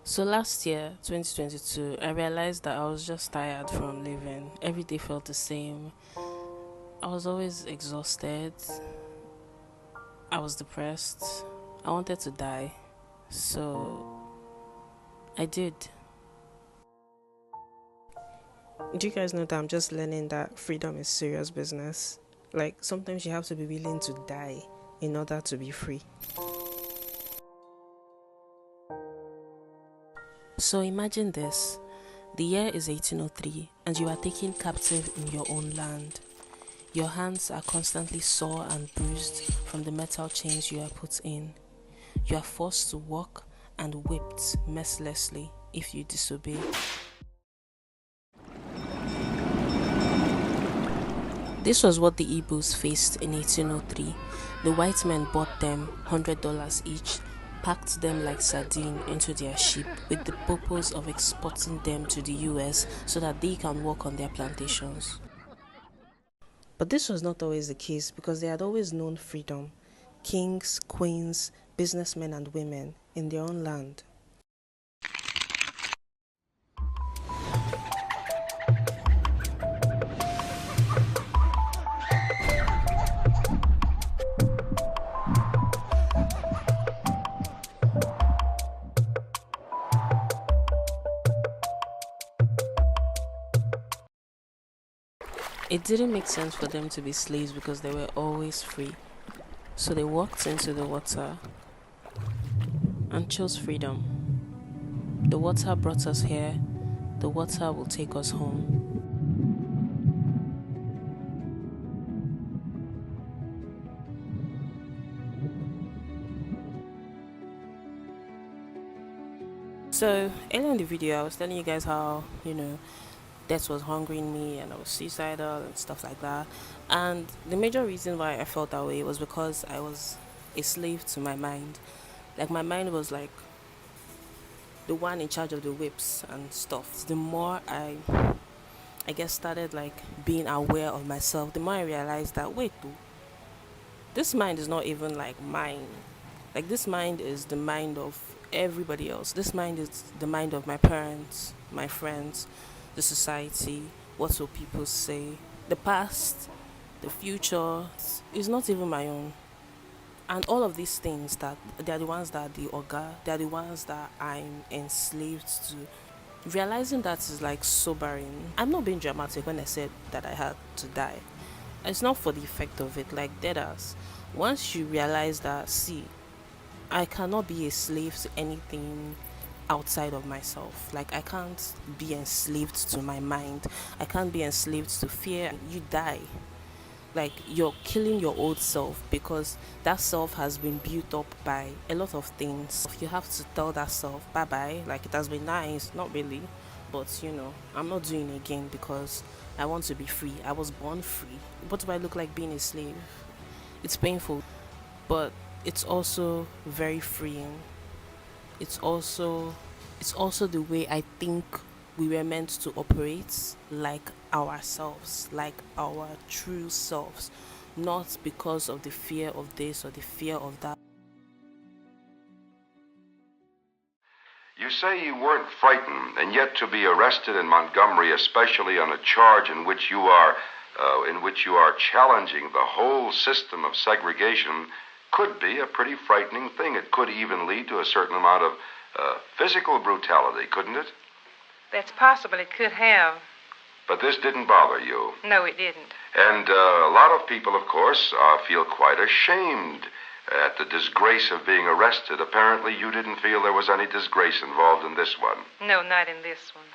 So last year, 2022, I realized that I was just tired from living. Every day felt the same. I was always exhausted. I was depressed. I wanted to die. So I did. Do you guys know that I'm just learning that freedom is serious business? Like sometimes you have to be willing to die in order to be free. So imagine this. The year is 1803 and you are taken captive in your own land. Your hands are constantly sore and bruised from the metal chains you are put in. You are forced to walk and whipped mercilessly if you disobey. This was what the Igbos faced in 1803. The white men bought them $100 each, packed them like sardine into their ship with the purpose of exporting them to the US so that they can work on their plantations. But this was not always the case because they had always known freedom. Kings, queens, businessmen and women in their own land. It didn't make sense for them to be slaves because they were always free. So they walked into the water and chose freedom. The water brought us here, the water will take us home. So earlier in the video I was telling you guys how, death was hungering me and I was suicidal and stuff like that. And the major reason why I felt that way was because I was a slave to my mind. Like my mind was like the one in charge of the whips and stuff. The more I guess started like being aware of myself, the more I realized that wait, this mind is not even like mine. Like this mind is the mind of everybody else. This mind is the mind of my parents, my friends, the society, what will people say. The past, the future is not even my own. And all of these things that they are the ones that the Oga, they are the ones that I'm enslaved to. Realizing that is like sobering. I'm not being dramatic when I said that I had to die. It's not for the effect of it, like dead ass. Once you realize that, see, I cannot be a slave to anything outside of myself. Like I can't be enslaved to my mind. I can't be enslaved to fear. You die. Like you're killing your old self because that self has been built up by a lot of things. You have to tell that self bye bye. Like it has been nice, not really, but I'm not doing it again because I want to be free. I was born free. What do I look like being a slave? It's painful, but it's also very freeing. It's also the way I think we were meant to operate, like ourselves, like our true selves, not because of the fear of this or the fear of that. You say you weren't frightened, and yet to be arrested in Montgomery, especially on a charge in which you are challenging the whole system of segregation, could be a pretty frightening thing. It could even lead to a certain amount of physical brutality, couldn't it? That's possible. It could have. But this didn't bother you. No, it didn't. And a lot of people, of course, feel quite ashamed at the disgrace of being arrested. Apparently, you didn't feel there was any disgrace involved in this one. No, not in this one.